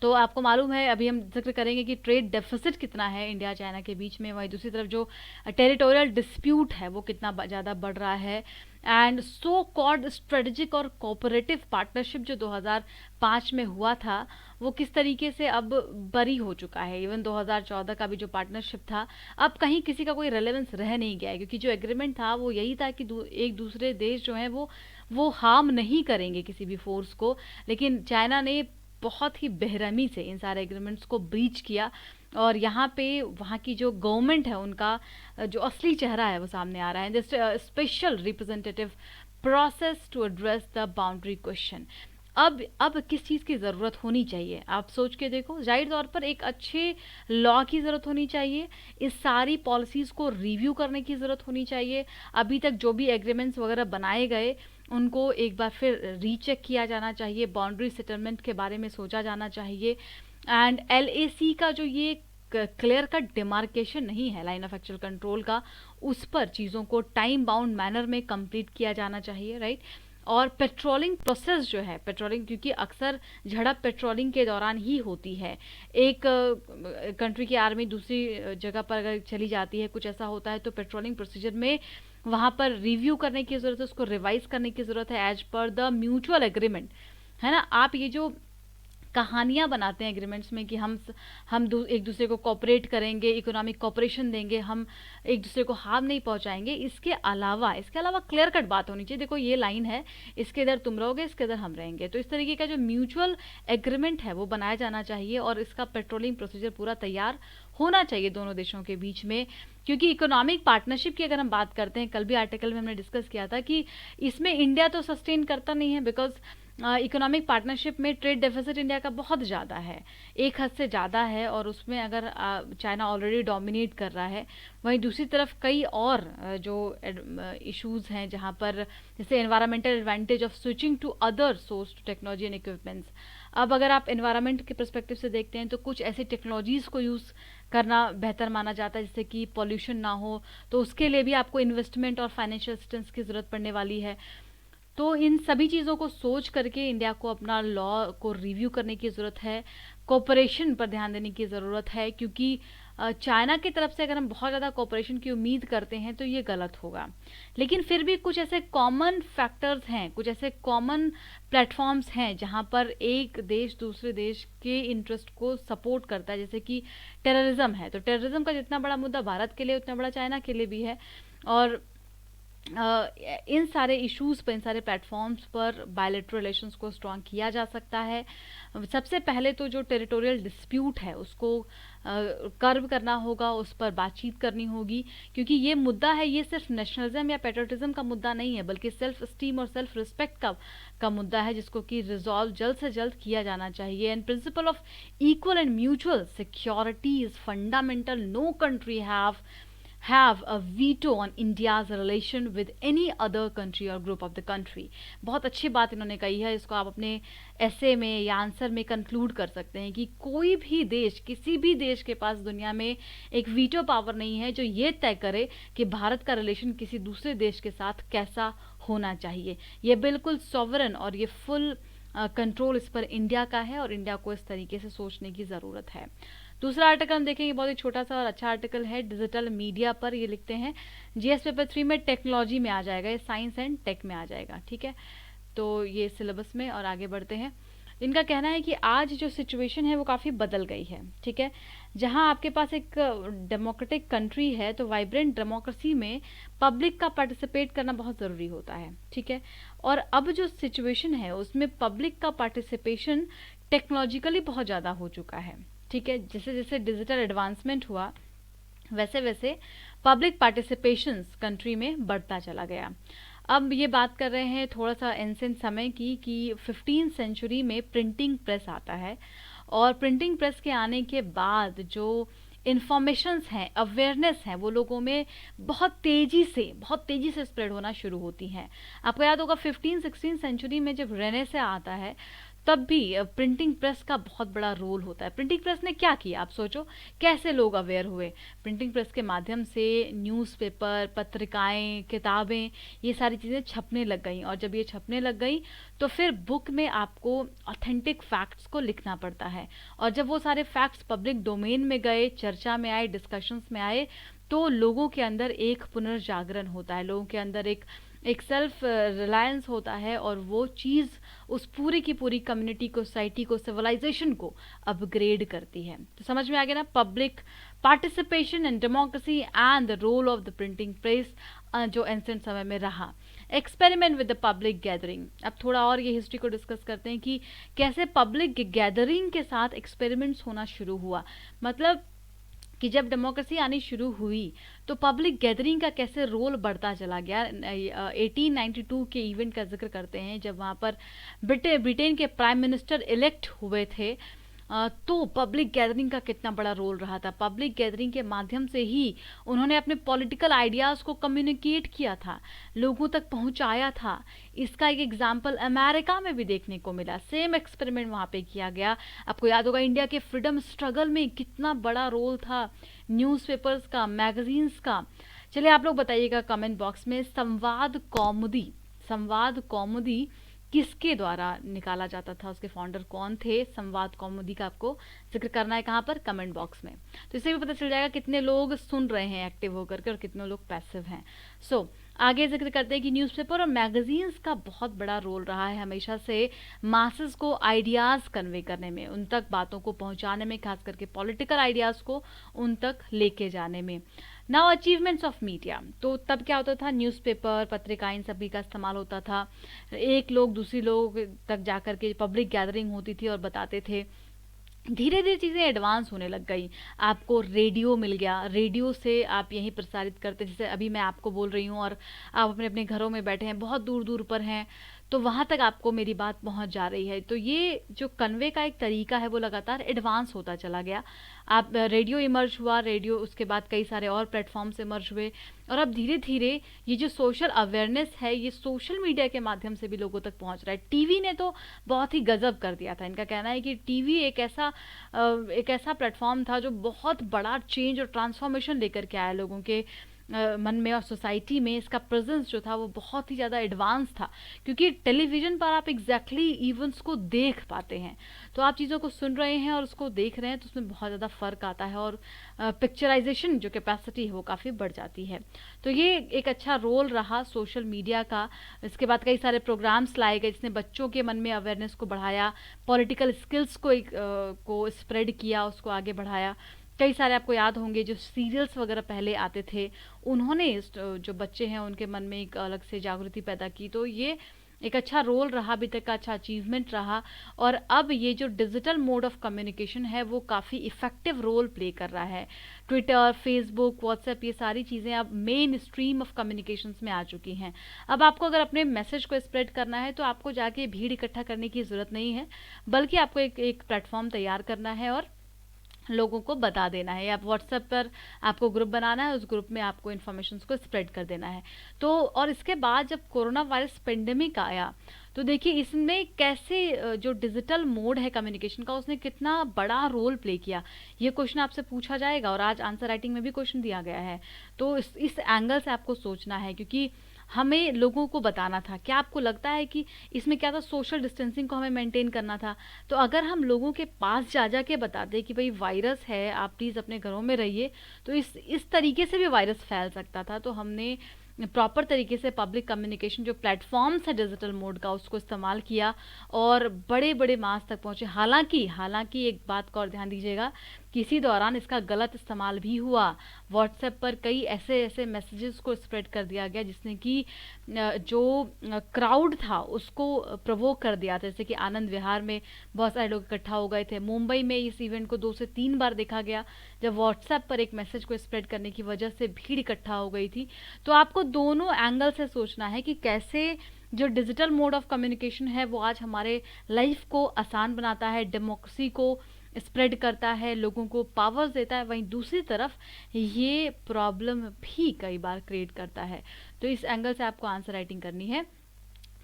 तो आपको मालूम है, अभी हम जिक्र करेंगे कि ट्रेड डेफिसिट कितना है इंडिया चाइना के बीच में, वहीं दूसरी तरफ जो टेरिटोरियल डिस्प्यूट है वो कितना ज़्यादा बढ़ रहा है। एंड सो कॉल्ड स्ट्रेटेजिक और कोऑपरेटिव पार्टनरशिप जो 2005 में हुआ था वो किस तरीके से अब बरी हो चुका है। इवन 2014 का भी जो पार्टनरशिप था अब कहीं किसी का कोई रेलेवेंस रह नहीं गया है, क्योंकि जो एग्रीमेंट था वो यही था कि एक दूसरे देश जो है वो हार्म नहीं करेंगे किसी भी फोर्स को। लेकिन चाइना ने बहुत ही बेरहमी से इन सारे एग्रीमेंट्स को ब्रीच किया, और यहाँ पे वहाँ की जो गवर्नमेंट है उनका जो असली चेहरा है वो सामने आ रहा है। Just special representative process to address the boundary question. अब किस चीज़ की ज़रूरत होनी चाहिए, आप सोच के देखो। जाहिर तौर पर एक अच्छे लॉ की ज़रूरत होनी चाहिए, इस सारी पॉलिसीज़ को रिव्यू करने की ज़रूरत होनी चाहिए। अभी तक जो भी एग्रीमेंट्स वगैरह बनाए गए उनको एक बार फिर रीचेक किया जाना चाहिए, बाउंड्री सेटलमेंट के बारे में सोचा जाना चाहिए। एंड LAC का जो ये क्लियर कट डिमार्केशन नहीं है लाइन ऑफ एक्चुअल कंट्रोल का, उस पर चीज़ों को टाइम बाउंड मैनर में कंप्लीट किया जाना चाहिए, राइट। और पेट्रोलिंग प्रोसेस जो है, पेट्रोलिंग, क्योंकि अक्सर झड़प पेट्रोलिंग के दौरान ही होती है। एक कंट्री की आर्मी दूसरी जगह पर अगर चली जाती है, कुछ ऐसा होता है, तो पेट्रोलिंग प्रोसीजर में वहाँ पर रिव्यू करने की ज़रूरत है, उसको रिवाइज करने की ज़रूरत है as per the mutual agreement, है ना। आप ये जो कहानियाँ बनाते हैं एग्रीमेंट्स में कि एक दूसरे को कोऑपरेट करेंगे, इकोनॉमिक कोऑपरेशन देंगे, हम एक दूसरे को हार्म नहीं पहुंचाएंगे, इसके अलावा क्लियर कट बात होनी चाहिए। देखो ये लाइन है, इसके इधर तुम रहोगे, इसके इधर हम रहेंगे। तो इस तरीके का जो म्यूचुअल एग्रीमेंट है वो बनाया जाना चाहिए, और इसका पेट्रोलिंग प्रोसीजर पूरा तैयार होना चाहिए दोनों देशों के बीच में। क्योंकि इकोनॉमिक पार्टनरशिप की अगर हम बात करते हैं, कल भी आर्टिकल में हमने डिस्कस किया था कि इसमें इंडिया तो सस्टेन करता नहीं है, बिकॉज इकोनॉमिक पार्टनरशिप में ट्रेड डेफिसिट इंडिया का बहुत ज़्यादा है, एक हद से ज़्यादा है, और उसमें अगर चाइना ऑलरेडी डोमिनेट कर रहा है, वहीं दूसरी तरफ कई और जो इश्यूज़ हैं जहाँ पर, जैसे environmental advantage of switching to other source technology and equipments. अब अगर आप एनवायरमेंट के पर्सपेक्टिव से देखते हैं तो कुछ ऐसी टेक्नोलॉजीज़ को यूज़ करना बेहतर माना जाता है जिससे कि पॉल्यूशन ना हो, तो उसके लिए भी आपको इन्वेस्टमेंट और फाइनेंशियल असिस्टेंस की ज़रूरत पड़ने वाली है। तो इन सभी चीज़ों को सोच करके इंडिया को अपना लॉ को रिव्यू करने की ज़रूरत है, कोऑपरेशन पर ध्यान देने की ज़रूरत है, क्योंकि चाइना की तरफ से अगर हम बहुत ज़्यादा कोऑपरेशन की उम्मीद करते हैं तो ये गलत होगा। लेकिन फिर भी कुछ ऐसे कॉमन फैक्टर्स हैं, कुछ ऐसे कॉमन प्लेटफॉर्म्स हैं जहाँ पर एक देश दूसरे देश के इंटरेस्ट को सपोर्ट करता है, जैसे कि टेररिज्म है। तो टेररिज्म का जितना बड़ा मुद्दा भारत के लिए उतना बड़ा चाइना के लिए भी है, और इन सारे इश्यूज़ पर, इन सारे प्लेटफॉर्म्स पर बायलैटरल रिलेशंस को स्ट्रॉन्ग किया जा सकता है। सबसे पहले तो जो टेरिटोरियल डिस्प्यूट है उसको कर्व करना होगा, उस पर बातचीत करनी होगी, क्योंकि ये मुद्दा है, ये सिर्फ नेशनलिज्म या पेट्रियटिज्म का मुद्दा नहीं है, बल्कि सेल्फ स्टीम और सेल्फ रिस्पेक्ट का मुद्दा है, जिसको कि रिजॉल्व जल्द से जल्द किया जाना चाहिए। And principle of equal and mutual security is fundamental. No country have a veto on India's relation with any other country or group of the country। बहुत अच्छी बात इन्होंने कही है, इसको आप अपने ऐसे में या आंसर में कंक्लूड कर सकते हैं कि कोई भी देश, किसी भी देश के पास दुनिया में एक वीटो पावर नहीं है जो ये तय करे कि भारत का रिलेशन किसी दूसरे देश के साथ कैसा होना चाहिए। ये बिल्कुल सॉवरन और ये फुल कंट्रोल इस पर इंडिया का है, और इंडिया को इस तरीके से सोचने की ज़रूरत है। दूसरा आर्टिकल हम देखेंगे, बहुत ही छोटा सा और अच्छा आर्टिकल है डिजिटल मीडिया पर। ये लिखते हैं GS पेपर 3 में टेक्नोलॉजी में आ जाएगा, ये साइंस एंड टेक में आ जाएगा, ठीक है। तो ये सिलेबस में, और आगे बढ़ते हैं। इनका कहना है कि आज जो सिचुएशन है वो काफ़ी बदल गई है, ठीक है। जहां आपके पास एक डेमोक्रेटिक कंट्री है तो वाइब्रेंट डेमोक्रेसी में पब्लिक का पार्टिसिपेट करना बहुत ज़रूरी होता है, ठीक है। और अब जो सिचुएशन है उसमें पब्लिक का पार्टिसिपेशन टेक्नोलॉजिकली बहुत ज़्यादा हो चुका है, ठीक है। जैसे जैसे डिजिटल एडवांसमेंट हुआ वैसे वैसे पब्लिक पार्टिसिपेशंस कंट्री में बढ़ता चला गया। अब ये बात कर रहे हैं थोड़ा सा एंसेंट समय की कि 15वीं सेंचुरी में प्रिंटिंग प्रेस आता है, और प्रिंटिंग प्रेस के आने के बाद जो इन्फॉर्मेशंस हैं, अवेयरनेस है, वो लोगों में बहुत तेज़ी से स्प्रेड होना शुरू होती हैं। आपको याद होगा 15वीं-16वीं सेंचुरी में जब रेनेसां आता है तब भी प्रिंटिंग प्रेस का बहुत बड़ा रोल होता है। प्रिंटिंग प्रेस ने क्या किया, आप सोचो, कैसे लोग अवेयर हुए। प्रिंटिंग प्रेस के माध्यम से न्यूज़पेपर, पत्रिकाएं, किताबें, ये सारी चीज़ें छपने लग गई, और जब ये छपने लग गई तो फिर बुक में आपको ऑथेंटिक फैक्ट्स को लिखना पड़ता है, और जब वो सारे फैक्ट्स पब्लिक डोमेन में गए, चर्चा में आए, डिस्कशंस में आए, तो लोगों के अंदर एक पुनर्जागरण होता है, लोगों के अंदर एक सेल्फ रिलायंस होता है, और वो चीज़ उस पूरी की पूरी कम्युनिटी को, सोसाइटी को, सिविलाइजेशन को अपग्रेड करती है। तो समझ में आ गया ना, public participation and democracy and the role of the printing press जो एंसेंट समय में रहा। Experiment with the public gathering, अब थोड़ा और ये हिस्ट्री को डिस्कस करते हैं कि कैसे पब्लिक गैदरिंग के साथ एक्सपेरिमेंट्स होना शुरू हुआ। मतलब कि जब डेमोक्रेसी आनी शुरू हुई तो पब्लिक गैदरिंग का कैसे रोल बढ़ता चला गया। 1892 के इवेंट का जिक्र करते हैं जब वहाँ पर ब्रिटेन के प्राइम मिनिस्टर इलेक्ट हुए थे। तो पब्लिक गैदरिंग का कितना बड़ा रोल रहा था। पब्लिक गैदरिंग के माध्यम से ही उन्होंने अपने पॉलिटिकल आइडियाज़ को कम्युनिकेट किया था, लोगों तक पहुंचाया था। इसका एक एग्जाम्पल अमेरिका में भी देखने को मिला, सेम एक्सपेरिमेंट वहाँ पे किया गया। आपको याद होगा इंडिया के फ्रीडम स्ट्रगल में कितना बड़ा रोल था न्यूज़पेपर्स का, मैगजीन्स का। चलिए आप लोग बताइएगा कमेंट बॉक्स में, संवाद कौमुदी किसके द्वारा निकाला जाता था, उसके फाउंडर कौन थे। संवाद कौमुदी का आपको जिक्र करना है कहाँ पर, कमेंट बॉक्स में। तो इससे भी पता चल जाएगा कितने लोग सुन रहे हैं एक्टिव होकर के और कितने लोग पैसिव हैं। आगे जिक्र करते हैं कि न्यूज़पेपर और मैगजीन्स का बहुत बड़ा रोल रहा है हमेशा से मासेस को आइडियाज़ कन्वे करने में, उन तक बातों को पहुंचाने में, खास करके पॉलिटिकल आइडियाज़ को उन तक लेके जाने में। नाउ अचीवमेंट्स ऑफ मीडिया, तो तब क्या होता था, न्यूज़पेपर, पत्रिकाएं, इन सभी का इस्तेमाल होता था। एक लोग दूसरी लोग तक जाकर के पब्लिक गैदरिंग होती थी और बताते थे। धीरे धीरे चीज़ें एडवांस होने लग गई। आपको रेडियो मिल गया, रेडियो से आप यहीं प्रसारित करते, जैसे अभी मैं आपको बोल रही हूँ और आप अपने अपने घरों में बैठे हैं, बहुत दूर दूर पर हैं, तो वहाँ तक आपको मेरी बात पहुँच जा रही है। तो ये जो कन्वे का एक तरीका है वो लगातार एडवांस होता चला गया। आप रेडियो इमर्ज हुआ, रेडियो उसके बाद कई सारे और प्लेटफॉर्म्स इमर्ज हुए, और अब धीरे धीरे ये जो सोशल अवेयरनेस है ये सोशल मीडिया के माध्यम से भी लोगों तक पहुंच रहा है। टीवी ने तो बहुत ही गजब कर दिया था। इनका कहना है कि टीवी एक ऐसा प्लेटफॉर्म था जो बहुत बड़ा चेंज और ट्रांसफॉर्मेशन लेकर के आया लोगों के मन में और सोसाइटी में। इसका प्रेजेंस जो था वो बहुत ही ज़्यादा एडवांस था, क्योंकि टेलीविज़न पर आप एग्जैक्टली इवेंट्स को देख पाते हैं, तो आप चीज़ों को सुन रहे हैं और उसको देख रहे हैं, तो उसमें बहुत ज़्यादा फ़र्क आता है और पिक्चराइजेशन जो कैपेसिटी है वो काफ़ी बढ़ जाती है। तो ये एक अच्छा रोल रहा सोशल मीडिया का। इसके बाद कई सारे प्रोग्राम्स लाए गए जिसने बच्चों के मन में अवेयरनेस को बढ़ाया, पॉलिटिकल स्किल्स को स्प्रेड किया, उसको आगे बढ़ाया। कई सारे आपको याद होंगे जो सीरियल्स वगैरह पहले आते थे, उन्होंने जो बच्चे हैं उनके मन में एक अलग से जागृति पैदा की। तो ये एक अच्छा रोल रहा, अभी तक का अच्छा अचीवमेंट रहा। और अब ये जो डिजिटल मोड ऑफ कम्युनिकेशन है वो काफ़ी इफेक्टिव रोल प्ले कर रहा है। ट्विटर, फेसबुक, व्हाट्सएप, ये सारी चीज़ें अब मेन स्ट्रीम ऑफ कम्युनिकेशंस में आ चुकी हैं। अब आपको अगर अपने मैसेज को स्प्रेड करना है तो आपको जाके भीड़ इकट्ठा करने की ज़रूरत नहीं है, बल्कि आपको एक प्लेटफॉर्म तैयार करना है और लोगों को बता देना है, या व्हाट्सएप पर आपको ग्रुप बनाना है, उस ग्रुप में आपको इन्फॉर्मेशन को स्प्रेड कर देना है। तो और इसके बाद जब कोरोना वायरस पेंडेमिक आया तो देखिए इसमें कैसे जो डिजिटल मोड है कम्युनिकेशन का उसने कितना बड़ा रोल प्ले किया, ये क्वेश्चन आपसे पूछा जाएगा और आज आंसर राइटिंग में भी क्वेश्चन दिया गया है। तो इस एंगल से आपको सोचना है, क्योंकि हमें लोगों को बताना था। क्या आपको लगता है कि इसमें क्या था, सोशल डिस्टेंसिंग को हमें मेंटेन करना था। तो अगर हम लोगों के पास जा जा के बताते कि भाई वायरस है, आप प्लीज़ अपने घरों में रहिए, तो इस तरीके से भी वायरस फैल सकता था। तो हमने प्रॉपर तरीके से पब्लिक कम्युनिकेशन जो प्लेटफॉर्म्स है डिजिटल मोड का उसको इस्तेमाल किया और बड़े बड़े मास तक पहुंचे। हालांकि एक बात को और ध्यान दीजिएगा, किसी दौरान इसका गलत इस्तेमाल भी हुआ। व्हाट्सएप पर कई ऐसे मैसेजेस को स्प्रेड कर दिया गया जिसने कि जो क्राउड था उसको प्रवोक कर दिया था। जैसे कि आनंद विहार में बहुत सारे लोग इकट्ठा हो गए थे। मुंबई में इस इवेंट को 2 से 3 बार देखा गया जब व्हाट्सएप पर एक मैसेज को स्प्रेड करने की वजह से भीड़ इकट्ठा हो गई थी। तो आपको दोनों एंगल से सोचना है कि कैसे जो डिजिटल मोड ऑफ कम्युनिकेशन है वो आज हमारे लाइफ को आसान बनाता है, डेमोक्रेसी को स्प्रेड करता है, लोगों को पावर्स देता है, वहीं दूसरी तरफ ये प्रॉब्लम भी कई बार क्रिएट करता है। तो इस एंगल से आपको आंसर राइटिंग करनी है।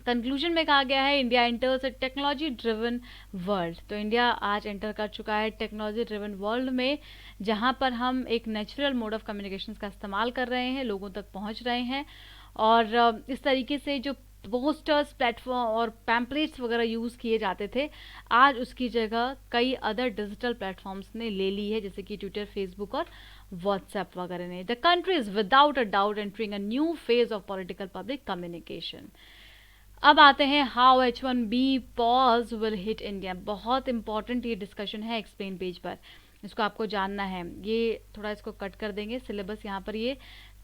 कंक्लूजन में कहा गया है इंडिया एंटर्स ए टेक्नोलॉजी ड्रिवन वर्ल्ड। तो इंडिया आज एंटर कर चुका है टेक्नोलॉजी ड्रिवन वर्ल्ड में, जहां पर हम एक नेचुरल मोड ऑफ कम्युनिकेशन का इस्तेमाल कर रहे हैं, लोगों तक पहुंच रहे हैं। और इस तरीके से जो पोस्टर्स, प्लेटफॉर्म और पैम्पलेट्स वगैरह यूज़ किए जाते थे, आज उसकी जगह कई अदर डिजिटल प्लेटफॉर्म्स ने ले ली है, जैसे कि ट्विटर, फेसबुक और व्हाट्सएप वगैरह ने। The country is without a doubt entering a new phase of political public communication. अब आते हैं how H1B pause will hit India. बहुत इंपॉर्टेंट ये डिस्कशन है एक्सप्लेन पेज पर, इसको आपको जानना है। ये थोड़ा इसको कट कर देंगे, सिलेबस यहाँ पर ये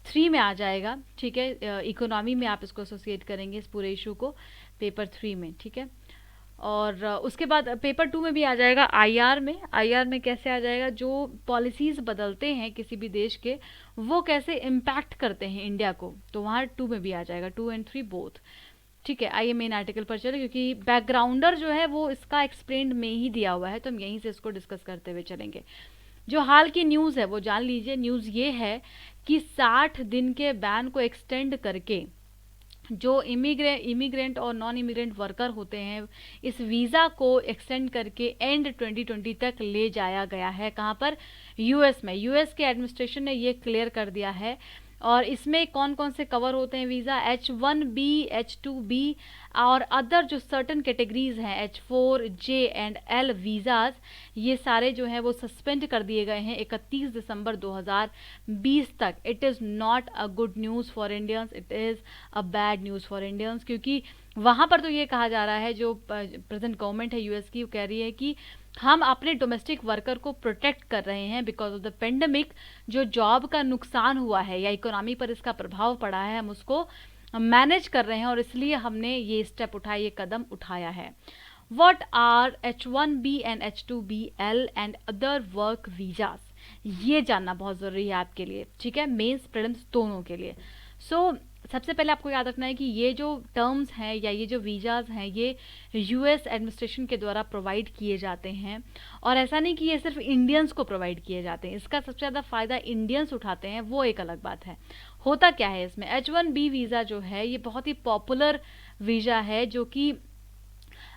3 में आ जाएगा, ठीक है। इकोनॉमी में आप इसको एसोसिएट करेंगे इस पूरे इशू को, पेपर 3 में, ठीक है। और उसके बाद पेपर 2 में भी आ जाएगा आईआर में। आईआर में कैसे आ जाएगा, जो पॉलिसीज़ बदलते हैं किसी भी देश के वो कैसे इम्पैक्ट करते हैं इंडिया को, तो वहाँ 2 में भी आ जाएगा, 2 एंड 3 बोथ, ठीक है। आइए मेन आर्टिकल पर चले, क्योंकि बैकग्राउंडर जो है वो इसका एक्सप्लेन्ड में ही दिया हुआ है, तो हम यहीं से इसको डिस्कस करते हुए चलेंगे। जो हाल की न्यूज़ है वो जान लीजिए। न्यूज़ ये है कि 60 दिन के बैन को एक्सटेंड करके जो इमिग्रेंट और नॉन इमिग्रेंट वर्कर होते हैं, इस वीज़ा को एक्सटेंड करके एंड 2020 तक ले जाया गया है। कहाँ पर, यूएस में। यूएस के एडमिनिस्ट्रेशन ने ये क्लियर कर दिया है। और इसमें कौन कौन से कवर होते हैं वीज़ा, H1B, H2B और अदर जो सर्टन कैटेगरीज हैं, H4J एंड L वीज़ाज, ये सारे जो हैं वो सस्पेंड कर दिए गए हैं 31 दिसंबर 2020 तक। It is not a good news for Indians, it is a bad news for Indians, क्योंकि वहाँ पर तो ये कहा जा रहा है, जो प्रेजेंट गवर्नमेंट है यूएस की, वो कह रही है कि हम अपने डोमेस्टिक वर्कर को प्रोटेक्ट कर रहे हैं बिकॉज ऑफ द पेंडेमिक। जो जॉब का नुकसान हुआ है या इकोनॉमी पर इसका प्रभाव पड़ा है, हम उसको मैनेज कर रहे हैं और इसलिए हमने ये स्टेप उठाया, ये कदम उठाया है। What are H1B and H2BL and other work visas? ये जानना बहुत ज़रूरी है आपके लिए, ठीक है, मेंस प्रीलिम्स दोनों के लिए। सबसे पहले आपको याद रखना है कि ये जो टर्म्स हैं या ये जो वीज़ाज़ हैं, ये यूएस एडमिनिस्ट्रेशन के द्वारा प्रोवाइड किए जाते हैं। और ऐसा नहीं कि ये सिर्फ इंडियंस को प्रोवाइड किए जाते हैं, इसका सबसे ज़्यादा फ़ायदा इंडियंस उठाते हैं, वो एक अलग बात है। होता क्या है इसमें, H1B वीज़ा जो है ये बहुत ही पॉपुलर वीज़ा है, जो कि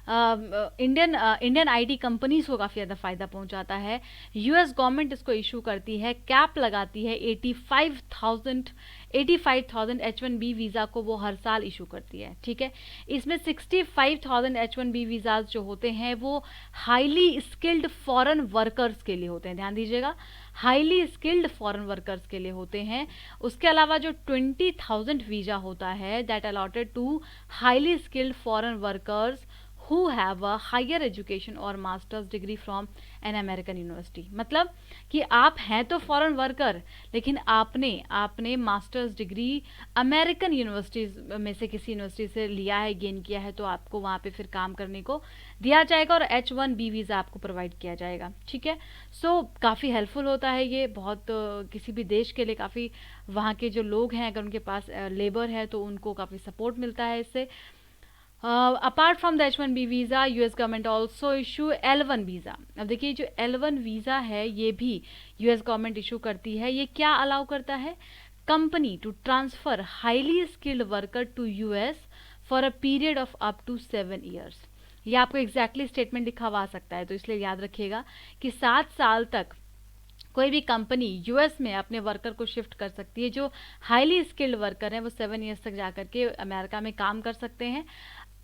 इंडियन आईटी कंपनीज को काफ़ी ज़्यादा फ़ायदा पहुंचाता है। यूएस गवर्नमेंट इसको इशू करती है, कैप लगाती है 85,000 H1B वीज़ा को वो हर साल इशू करती है, ठीक है। इसमें 65,000 H1B वीज़ाज जो होते हैं वो हाईली स्किल्ड फॉरेन वर्कर्स के लिए होते हैं, ध्यान दीजिएगा, हाईली स्किल्ड फॉरेन वर्कर्स के लिए होते हैं। उसके अलावा जो 20,000 वीज़ा होता है that allotted to highly skilled foreign workers who have a higher education or master's degree from an American university. मतलब कि आप हैं तो फॉरेन वर्कर, लेकिन आपने मास्टर्स डिग्री अमेरिकन यूनिवर्सिटीज़ में से किसी यूनिवर्सिटी से लिया है, गेन किया है, तो आपको वहाँ पे फिर काम करने को दिया जाएगा और H1B वीज़ा आपको प्रोवाइड किया जाएगा, ठीक है। काफ़ी हेल्पफुल होता है ये, बहुत किसी भी देश के लिए काफ़ी, वहाँ के जो लोग हैं अगर उनके पास लेबर है तो उनको काफ़ी सपोर्ट मिलता है इससे। Apart from the H1B visa, US government also issue L1 visa. अब देखिए जो L1 वीज़ा है ये भी यूएस गवर्नमेंट इशू करती है। ये क्या अलाउ करता है, company to transfer highly skilled worker to US for a period of up to 7 years. ये आपको एग्जैक्टली स्टेटमेंट दिखावा सकता है, तो इसलिए याद रखिएगा कि 7 साल तक कोई भी कंपनी यूएस में अपने वर्कर को शिफ्ट कर सकती है। जो हाईली स्किल्ड वर्कर हैं वो 7 ईयर्स तक जाकर के अमेरिका में काम कर सकते हैं।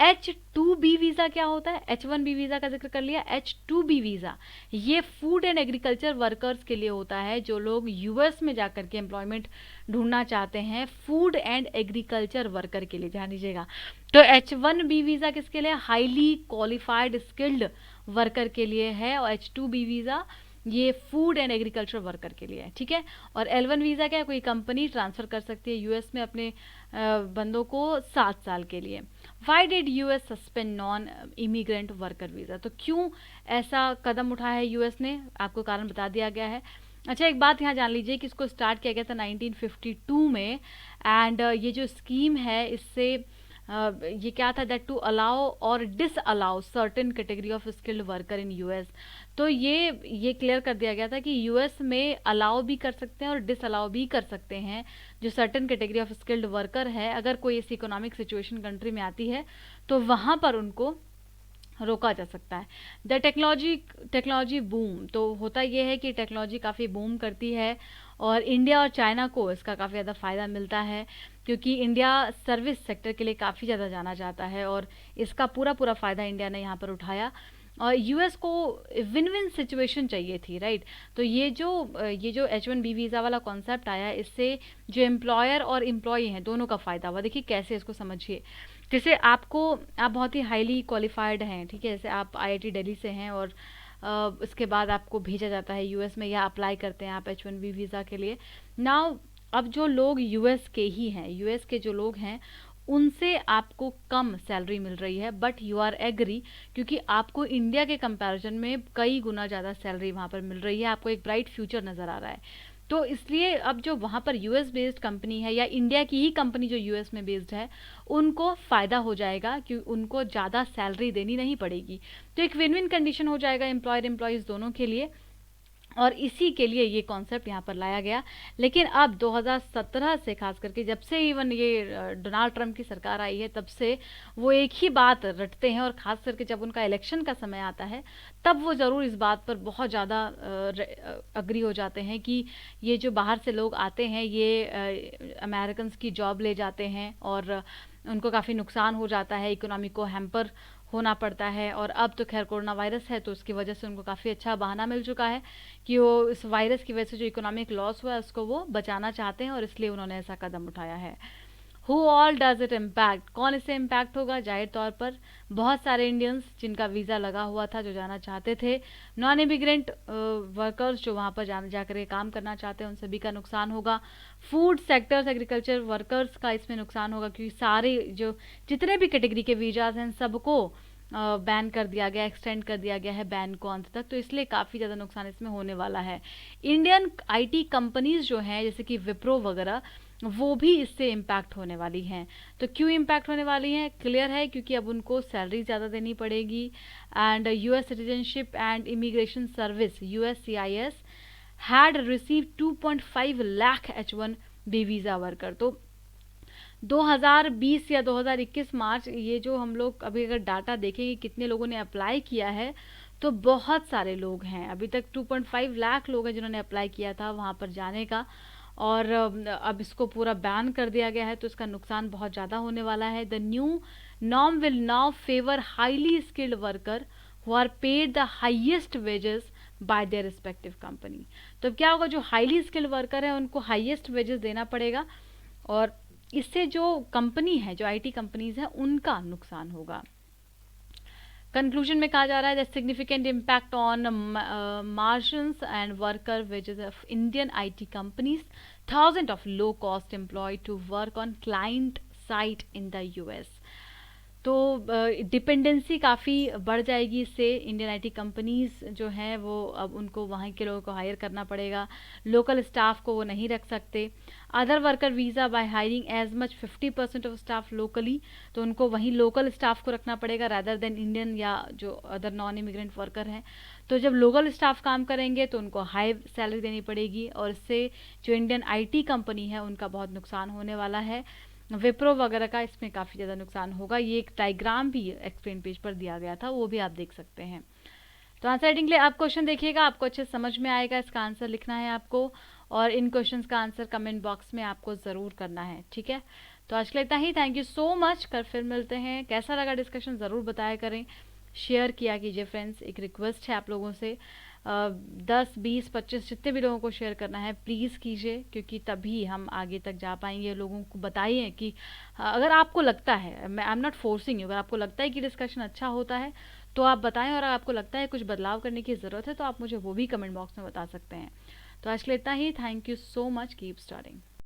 H2B वीज़ा क्या होता है, H1B वीज़ा का जिक्र कर लिया, H2B वीज़ा ये फूड एंड एग्रीकल्चर वर्कर्स के लिए होता है, जो लोग यूएस में जाकर के एम्प्लॉयमेंट ढूंढना चाहते हैं, फूड एंड एग्रीकल्चर वर्कर के लिए, ध्यान दीजिएगा। तो H1B वीज़ा किसके लिए, हाईली क्वालिफाइड स्किल्ड वर्कर के लिए है, और H2B वीज़ा ये फूड एंड एग्रीकल्चर वर्कर के लिए है, ठीक है। और L1 वीज़ा क्या है, कोई कंपनी ट्रांसफ़र कर सकती है यूएस में अपने बंदों को 7 साल के लिए। Why did US suspend non immigrant worker visa, तो क्यों ऐसा कदम उठाया है यूएस ने, आपको कारण बता दिया गया है। अच्छा, एक बात यहाँ जान लीजिए कि इसको स्टार्ट किया गया था 1952 में, एंड ये जो स्कीम है इससे ये क्या था, that to allow or disallow certain category of skilled worker in US. तो ये क्लियर कर दिया गया था कि यूएस में अलाउ भी कर सकते हैं और डिस अलाउ भी कर सकते हैं जो certain category of skilled worker है। अगर कोई इस इकोनॉमिक सिचुएशन कंट्री में आती है तो वहाँ पर उनको रोका जा सकता है। द टेक्नोलॉजी बूम, तो होता ये है कि टेक्नोलॉजी काफ़ी बूम करती है और इंडिया और चाइना को इसका काफ़ी ज़्यादा फ़ायदा मिलता है, क्योंकि इंडिया सर्विस सेक्टर के लिए काफ़ी ज़्यादा जाना जाता है और इसका पूरा फ़ायदा इंडिया ने यहाँ पर उठाया। और यूएस को विन विन सिचुएशन चाहिए थी, राइट। तो ये जो H1B वीज़ा वाला कॉन्सेप्ट आया, इससे जो एम्प्लॉयर और एम्प्लॉई हैं दोनों का फ़ायदा हुआ। देखिए कैसे, इसको समझिए। जैसे आप बहुत ही हाईली क्वालिफाइड हैं, ठीक है, जैसे आप आईआईटी दिल्ली से हैं और उसके बाद आपको भेजा जाता है यूएस में या अप्लाई करते हैं आप H1B वीज़ा के लिए। नाउ अब जो लोग यूएस के ही हैं, यूएस के जो लोग हैं उनसे आपको कम सैलरी मिल रही है, बट यू आर एग्री, क्योंकि आपको इंडिया के कंपैरिजन में कई गुना ज़्यादा सैलरी वहाँ पर मिल रही है, आपको एक ब्राइट फ्यूचर नज़र आ रहा है। तो इसलिए अब जो वहाँ पर यूएस बेस्ड कंपनी है या इंडिया की ही कंपनी जो यूएस में बेस्ड है, उनको फ़ायदा हो जाएगा कि उनको ज़्यादा सैलरी देनी नहीं पड़ेगी। तो एक विन विन कंडीशन हो जाएगा एम्प्लॉयर एम्प्लॉयज़ दोनों के लिए, और इसी के लिए ये कॉन्सेप्ट यहाँ पर लाया गया। लेकिन अब 2017 से खास करके, जब से इवन ये डोनाल्ड ट्रंप की सरकार आई है, तब से वो एक ही बात रटते हैं, और ख़ास करके जब उनका इलेक्शन का समय आता है तब वो ज़रूर इस बात पर बहुत ज़्यादा अग्री हो जाते हैं कि ये जो बाहर से लोग आते हैं ये अमेरिकन की जॉब ले जाते हैं और उनको काफ़ी नुकसान हो जाता है, इकोनॉमी को हैम्पर होना पड़ता है। और अब तो खैर कोरोना वायरस है, तो उसकी वजह से उनको काफ़ी अच्छा बहाना मिल चुका है कि वो इस वायरस की वजह से जो इकोनॉमिक लॉस हुआ है उसको वो बचाना चाहते हैं, और इसलिए उन्होंने ऐसा कदम उठाया है। Who all does it impact, कौन इससे इम्पैक्ट होगा? जाहिर तौर पर बहुत सारे इंडियंस जिनका वीज़ा लगा हुआ था, जो जाना चाहते थे, नॉन इमिग्रेंट वर्कर्स जो वहाँ पर जाकर के काम करना चाहते हैं, उन सभी का नुकसान होगा। फूड सेक्टर्स, एग्रीकल्चर वर्कर्स का इसमें नुकसान होगा, क्योंकि सारे जो जितने भी कैटेगरी के वीज़ाज हैं सबको बैन कर दिया गया, एक्सटेंड कर दिया गया है बैन को अंत तक, तो इसलिए काफ़ी ज़्यादा नुकसान इसमें होने वाला है। इंडियन आईटी कंपनीज जो हैं जैसे कि विप्रो वगैरह, वो भी इससे इम्पैक्ट होने वाली हैं। तो क्यों इम्पैक्ट होने वाली हैं? क्लियर है, क्योंकि अब उनको सैलरी ज़्यादा देनी पड़ेगी। And US citizenship and immigration service USCIS had receive 2.5 lakh H1B visa worker. तो 2020 या 2021 मार्च, ये जो हम लोग अभी अगर डाटा देखेंगे कितने लोगों ने अप्लाई किया है, तो बहुत सारे लोग हैं। अभी तक 2.5 लाख लोग हैं जिन्होंने अप्लाई किया था वहाँ पर जाने का, और अब इसको पूरा बैन कर दिया गया है, तो इसका नुकसान बहुत ज़्यादा होने वाला है। The new norm will now favour highly skilled worker who are paid the highest wages by their respective company. तो अब क्या होगा, जो हाईली स्किल्ड वर्कर है उनको हाईएस्ट वेजेस देना पड़ेगा, और इससे जो कंपनी है, जो आईटी कंपनीज हैं, उनका नुकसान होगा। कंक्लूजन में कहा जा रहा है that significant impact on margins and worker wages of Indian IT companies, thousand of low cost employ to work on client site in the US. तो डिपेंडेंसी काफ़ी बढ़ जाएगी इससे। इंडियन आईटी कंपनीज जो हैं वो अब उनको वहाँ के लोगों को हायर करना पड़ेगा, लोकल स्टाफ को वो नहीं रख सकते। Other worker visa by hiring as much 50% of staff locally, तो उनको वहीं लोकल स्टाफ को रखना पड़ेगा रादर देन इंडियन या जो अदर नॉन इमिग्रेंट वर्कर हैं। तो जब लोकल स्टाफ काम करेंगे तो उनको हाई सैलरी देनी पड़ेगी, और इससे जो इंडियन आईटी कंपनी है उनका बहुत नुकसान होने वाला है। विप्रो वगैरह का इसमें काफ़ी ज़्यादा नुकसान होगा। ये एक डायग्राम भी एक्सप्लेन पेज पर दिया गया था, वो भी आप देख सकते हैं। तो आंसर राइटिंग के लिए आप क्वेश्चन देखिएगा, आपको अच्छे समझ में आएगा। इसका आंसर लिखना है आपको, और इन क्वेश्चंस का आंसर कमेंट बॉक्स में आपको ज़रूर करना है, ठीक है। तो आज के लिए इतना ही। Thank you so much. कल फिर मिलते हैं। कैसा लगा डिस्कशन ज़रूर बताया करें, शेयर किया कीजिए फ्रेंड्स। एक रिक्वेस्ट है आप लोगों से, 10, 20, 25 जितने भी लोगों को शेयर करना है प्लीज़ कीजिए, क्योंकि तभी हम आगे तक जा पाएंगे। लोगों को बताइए कि अगर आपको लगता है, मैं I am not forcing you, अगर आपको लगता है कि डिस्कशन अच्छा होता है तो आप बताएं, और अगर आपको लगता है कुछ बदलाव करने की ज़रूरत है तो आप मुझे वो भी कमेंट बॉक्स में बता सकते हैं। तो आज के लिए इतना ही। Thank you so much. Keep starting.